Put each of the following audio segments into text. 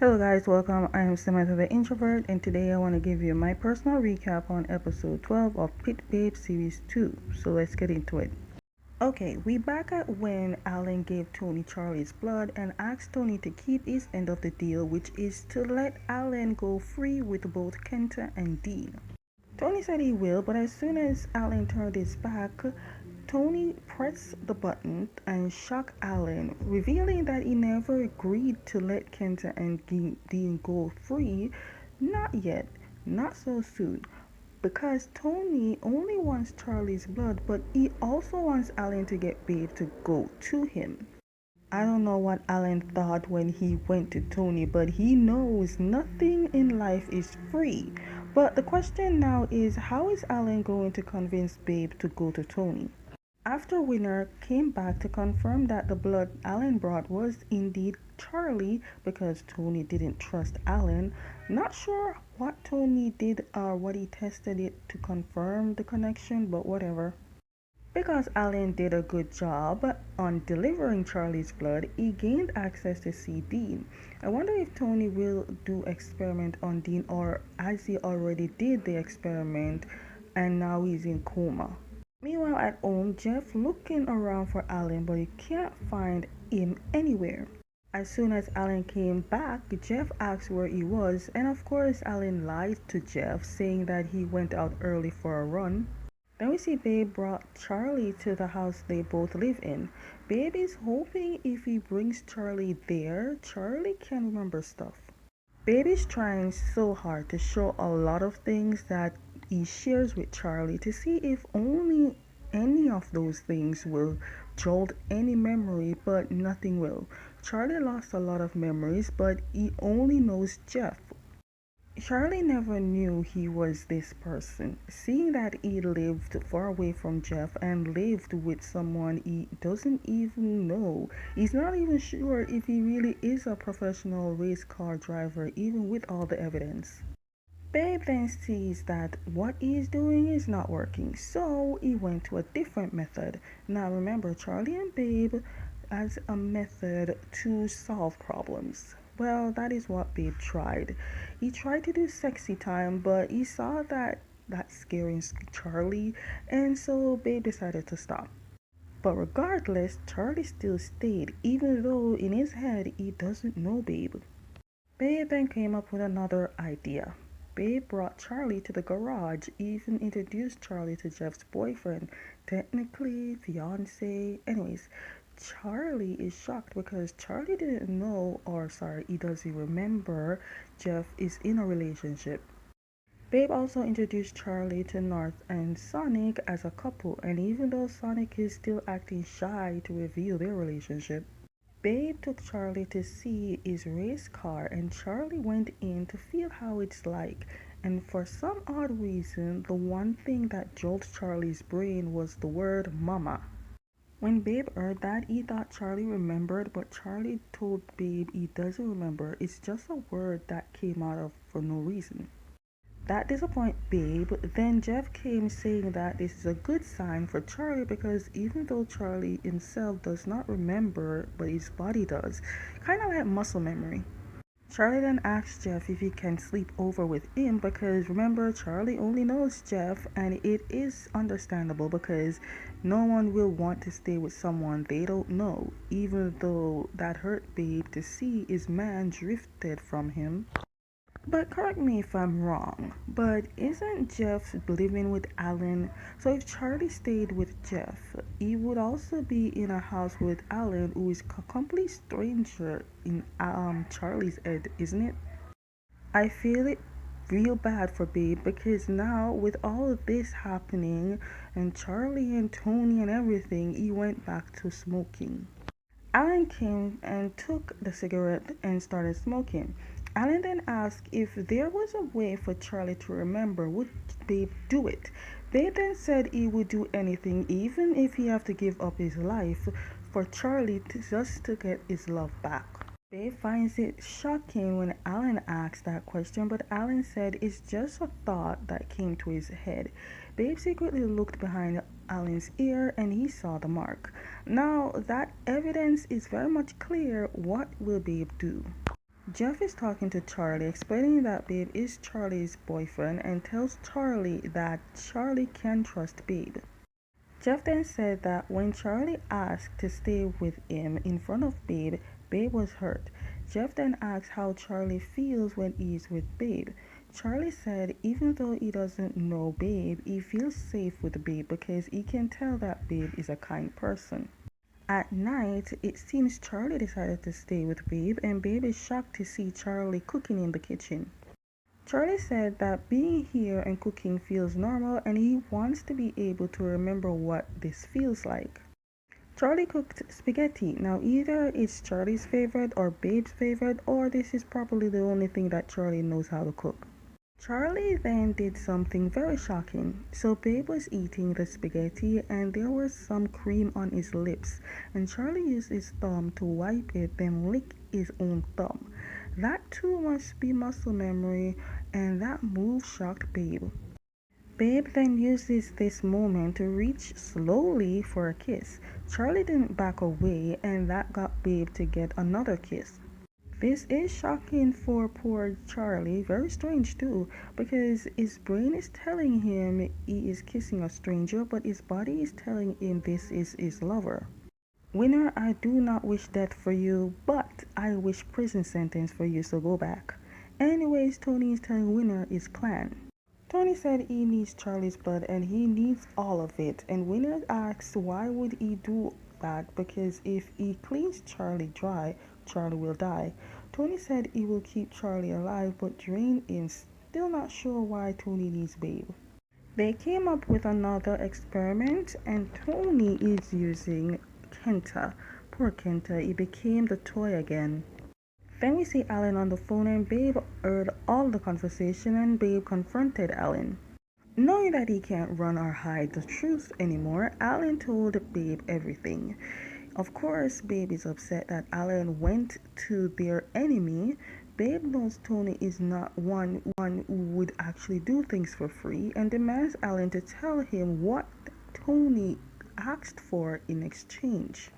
Hello guys, welcome. I am Samantha the Introvert, and today I want to give you my personal recap on episode 12 of Pitbabe series 2. So let's get into it. Okay, we back at when Alan gave Tony Charlie's blood and asked Tony to keep his end of the deal, which is to let Alan go free with both Kenta and Dean. Tony said he will, but as soon as Alan turned his back, Tony pressed the button and shocked Alan, revealing that he never agreed to let Kenta and Dean go free. Not yet, not so soon, because Tony only wants Charlie's blood, but he also wants Alan to get Babe to go to him. I don't know what Alan thought when he went to Tony, but he knows nothing in life is free. But the question now is, how is Alan going to convince Babe to go to Tony? After Winner came back to confirm that the blood Alan brought was indeed Charlie because Tony didn't trust Alan. Not sure what Tony did or what he tested it to confirm the connection, but whatever. Because Alan did a good job on delivering Charlie's blood, he gained access to see Dean. I wonder if Tony will do experiment on Dean or as he already did the experiment and now he's in coma. Meanwhile at home, Jeff looking around for Alan but he can't find him anywhere. As soon as Alan came back, Jeff asked where he was, and of course Alan lied to Jeff, saying that he went out early for a run. Then we see Babe brought Charlie to the house they both live in. Babe is hoping if he brings Charlie there, Charlie can remember stuff. Babe is trying so hard to show a lot of things that he shares with Charlie to see if only any of those things will jolt any memory, but nothing will. Charlie lost a lot of memories, but he only knows Jeff. Charlie never knew he was this person. Seeing that he lived far away from Jeff and lived with someone he doesn't even know, he's not even sure if he really is a professional race car driver, even with all the evidence. Babe then sees that what he is doing is not working, so he went to a different method. Now remember, Charlie and Babe as a method to solve problems. Well, that is what Babe tried. He tried to do sexy time, but he saw that scaring Charlie, and so Babe decided to stop. But regardless, Charlie still stayed, even though in his head he doesn't know Babe. Babe then came up with another idea. Babe brought Charlie to the garage, even introduced Charlie to Jeff's boyfriend, technically fiance. Anyways, Charlie is shocked because Charlie didn't know, or sorry, he doesn't remember Jeff is in a relationship. Babe also introduced Charlie to North and Sonic as a couple, and even though Sonic is still acting shy to reveal their relationship, Babe took Charlie to see his race car, and Charlie went in to feel how it's like. And for some odd reason, the one thing that jolted Charlie's brain was the word mama. When Babe heard that, he thought Charlie remembered, but Charlie told Babe he doesn't remember. It's just a word that came out of for no reason. That disappointed Babe. Then Jeff came saying that this is a good sign for Charlie because even though Charlie himself does not remember, but his body does, kind of like muscle memory. Charlie then asks Jeff if he can sleep over with him because remember, Charlie only knows Jeff, and it is understandable because no one will want to stay with someone they don't know, even though that hurt Babe to see his man drifted from him. But correct me if I'm wrong, but isn't Jeff living with Alan? So if Charlie stayed with Jeff, he would also be in a house with Alan, who is a complete stranger in Charlie's head, isn't it? I feel it real bad for Babe because now with all of this happening and Charlie and Tony and everything, he went back to smoking. Alan came and took the cigarette and started smoking. Alan then asked if there was a way for Charlie to remember, would Babe do it? Babe then said he would do anything, even if he have to give up his life, for Charlie just to get his love back. Babe finds it shocking when Alan asks that question, but Alan said it's just a thought that came to his head. Babe secretly looked behind Alan's ear and he saw the mark. Now that evidence is very much clear, what will Babe do? Jeff is talking to Charlie, explaining that Babe is Charlie's boyfriend and tells Charlie that Charlie can trust Babe. Jeff then said that when Charlie asked to stay with him in front of Babe, Babe was hurt. Jeff then asked how Charlie feels when he's with Babe. Charlie said even though he doesn't know Babe, he feels safe with Babe because he can tell that Babe is a kind person. At night, it seems Charlie decided to stay with Babe, and Babe is shocked to see Charlie cooking in the kitchen. Charlie said that being here and cooking feels normal and he wants to be able to remember what this feels like. Charlie cooked spaghetti. Now either it's Charlie's favorite or Babe's favorite, or this is probably the only thing that Charlie knows how to cook. Charlie then did something very shocking. So Babe was eating the spaghetti and there was some cream on his lips, and Charlie used his thumb to wipe it, then lick his own thumb. That too must be muscle memory, and that move shocked Babe. Babe then uses this moment to reach slowly for a kiss. Charlie didn't back away, and that got Babe to get another kiss. This is shocking for poor Charlie, very strange too, because his brain is telling him he is kissing a stranger, but his body is telling him this is his lover. Winner, I do not wish death for you, but I wish prison sentence for you, so go back. Anyways, Tony is telling Winner his plan. Tony said he needs Charlie's blood and he needs all of it, and Winner asks why would he do that, because if he cleans Charlie dry, Charlie will die. Tony said he will keep Charlie alive but drain him, still not sure why Tony needs Babe. They came up with another experiment and Tony is using Kenta. Poor Kenta, he became the toy again. Then we see Alan on the phone and Babe heard all the conversation and Babe confronted Alan. Knowing that he can't run or hide the truth anymore, Alan told Babe everything. Of course, Babe is upset that Alan went to their enemy. Babe knows Tony is not one who would actually do things for free and demands Alan to tell him what Tony asked for in exchange.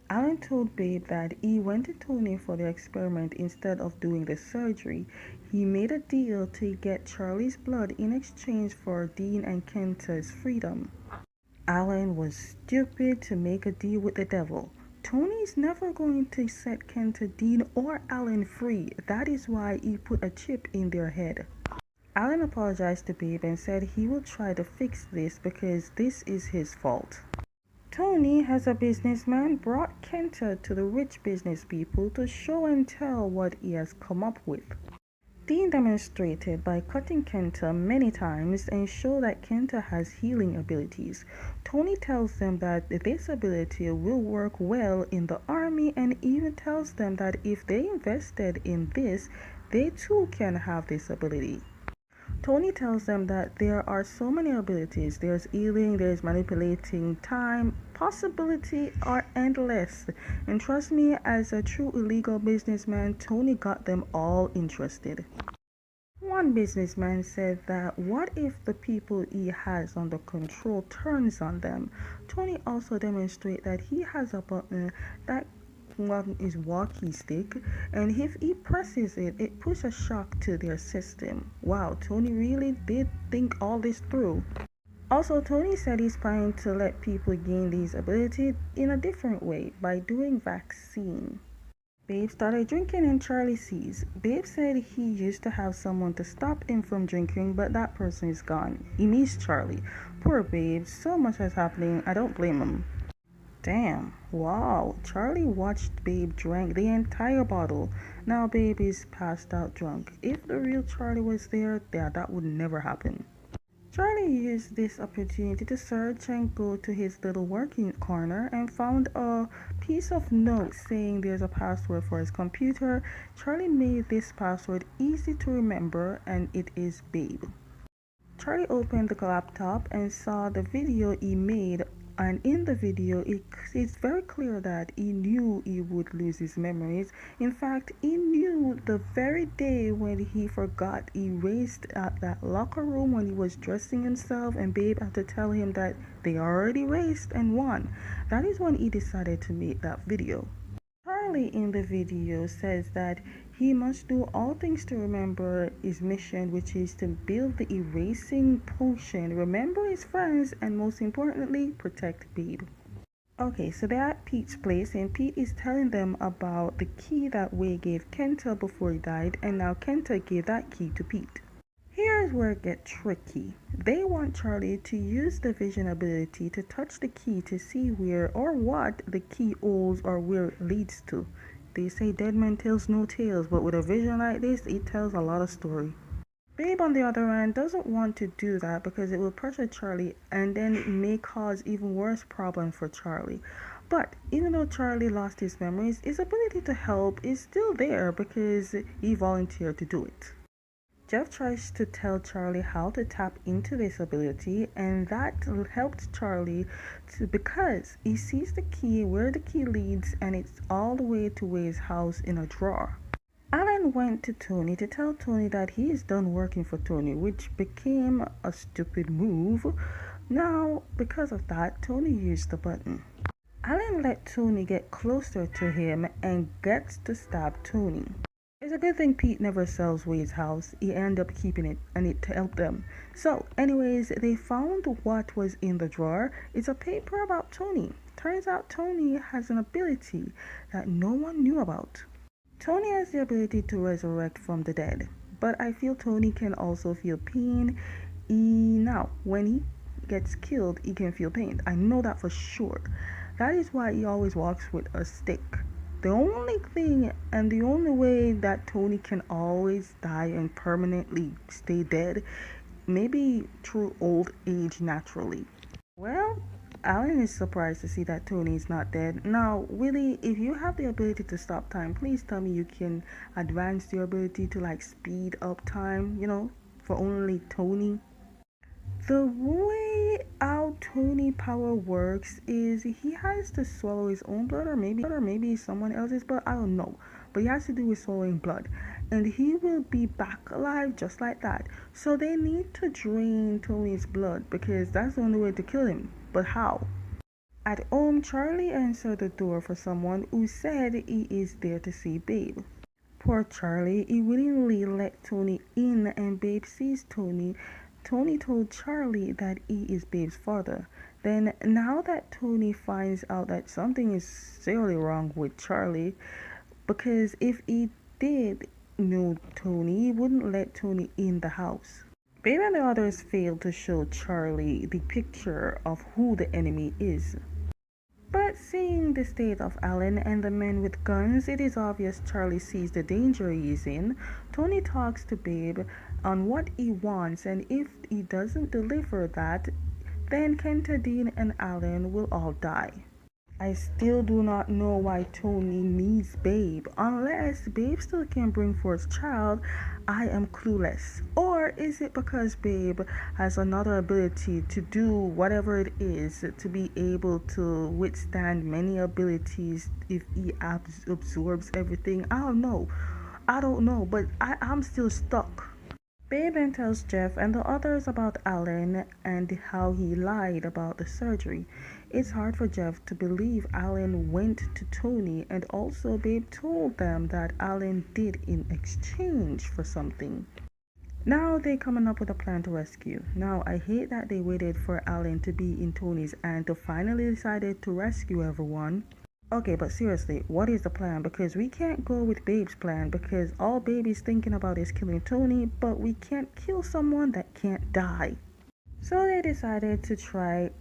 Alan told Babe that he went to Tony for the experiment instead of doing the surgery. He made a deal to get Charlie's blood in exchange for Dean and Kenta's freedom. Alan was stupid to make a deal with the devil. Tony's never going to set Kenta, Dean, or Alan free. That is why he put a chip in their head. Alan apologized to Babe and said he will try to fix this because this is his fault. Tony, as a businessman, brought Kenta to the rich business people to show and tell what he has come up with. Dean demonstrated by cutting Kenta many times and showed that Kenta has healing abilities. Tony tells them that this ability will work well in the army and even tells them that if they invested in this, they too can have this ability. Tony tells them that there are so many abilities. There's healing, there's manipulating time, possibility are endless. And trust me, as a true illegal businessman, Tony got them all interested. One businessman said that what if the people he has under control turns on them? Tony also demonstrates that he has a button that one is walkie stick, and if he presses it, it puts a shock to their system. Wow, Tony really did think all this through. Also, Tony said he's planning to let people gain these abilities in a different way by doing vaccine. Babe started drinking and Charlie sees. Babe said he used to have someone to stop him from drinking, but that person is gone. He needs Charlie. Poor Babe, so much is happening, I don't blame him. Damn, wow, Charlie watched Babe drank the entire bottle. Now Babe is passed out drunk. If the real Charlie was there, that would never happen. Charlie used this opportunity to search and go to his little working corner and found a piece of note saying there's a password for his computer. Charlie made this password easy to remember and it is Babe. Charlie opened the laptop and saw the video he made, and in the video it's very clear that he knew he would lose his memories. In fact, he knew the very day when he forgot he raced at that locker room when he was dressing himself and Babe had to tell him that they already raced and won. That is when he decided to make that video. Charlie Charlie in the video says that he must do all things to remember his mission, which is to build the erasing potion, remember his friends, and most importantly, protect Babe. Okay, so they're at Pete's place, and Pete is telling them about the key that Way gave Kenta before he died, and now Kenta gave that key to Pete. Here's where it gets tricky. They want Charlie to use the vision ability to touch the key to see where or what the key holds or where it leads to. They say dead man tells no tales, but with a vision like this, it tells a lot of story. Babe, on the other hand, doesn't want to do that because it will pressure Charlie and then it may cause even worse problems for Charlie. But even though Charlie lost his memories, his ability to help is still there because he volunteered to do it. Jeff tries to tell Charlie how to tap into this ability, and that helped Charlie because he sees the key where the key leads, and it's all the way to Way's house in a drawer. Alan went to Tony to tell Tony that he is done working for Tony, which became a stupid move. Now, because of that, Tony used the button. Alan let Tony get closer to him and gets to stab Tony. It's a good thing Pete never sells Wade's house. He ended up keeping it and it helped them. So, anyways, they found what was in the drawer. It's a paper about Tony. Turns out Tony has an ability that no one knew about. Tony has the ability to resurrect from the dead, but I feel Tony can also feel pain. Now, when he gets killed, he can feel pain. I know that for sure. That is why he always walks with a stick. The only thing and the only way that Tony can always die and permanently stay dead, maybe through old age naturally. Well, Alan is surprised to see that Tony is not dead. Now, Willie, if you have the ability to stop time, please tell me you can advance your ability to like speed up time, for only Tony. The way how Tony power works is he has to swallow his own blood or maybe someone else's blood. I don't know. But he has to do with swallowing blood. And he will be back alive just like that. So they need to drain Tony's blood because that's the only way to kill him. But how? At home, Charlie answered the door for someone who said he is there to see Babe. Poor Charlie, he willingly let Tony in and Babe sees Tony. Tony told Charlie that he is Babe's father. Then, now that Tony finds out that something is seriously wrong with Charlie, because if he did know Tony, he wouldn't let Tony in the house. Babe and the others failed to show Charlie the picture of who the enemy is. But seeing the state of Alan and the men with guns, it is obvious Charlie sees the danger he is in. Tony talks to Babe on what he wants, and if he doesn't deliver that, then Kenta, Dean, and Alan will all die. I still do not know why Tony needs Babe. Unless Babe still can bring forth child, I am clueless. Or is it because Babe has another ability to do whatever it is to be able to withstand many abilities if he absorbs everything? I don't know, but I'm still stuck. Babe then tells Jeff and the others about Alan and how he lied about the surgery. It's hard for Jeff to believe Alan went to Tony, and also Babe told them that Alan did in exchange for something. Now they're coming up with a plan to rescue. Now I hate that they waited for Alan to be in Tony's and to finally decided to rescue everyone. Okay, but seriously, what is the plan? Because we can't go with Babe's plan because all Babe is thinking about is killing Tony, but we can't kill someone that can't die. So they decided to try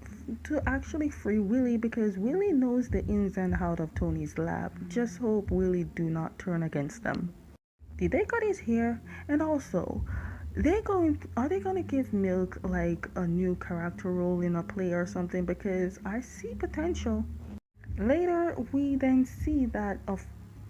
to actually free Willie because Willie knows the ins and outs of Tony's lab. Just hope Willie do not turn against them. Did they cut his hair? And also, are they going to give Milk like a new character role in a play or something? Because I see potential. Later, we then see that a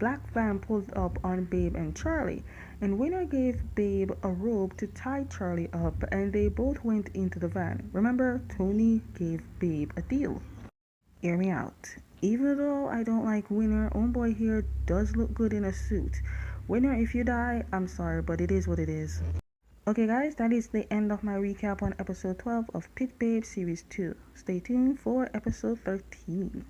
black van pulls up on Babe and Charlie, and Winner gave Babe a rope to tie Charlie up, and they both went into the van. Remember, Tony gave Babe a deal. Hear me out. Even though I don't like Winner, homeboy here does look good in a suit. Winner, if you die, I'm sorry, but it is what it is. Okay guys, that is the end of my recap on episode 12 of Pitbabe Series 2. Stay tuned for episode 13.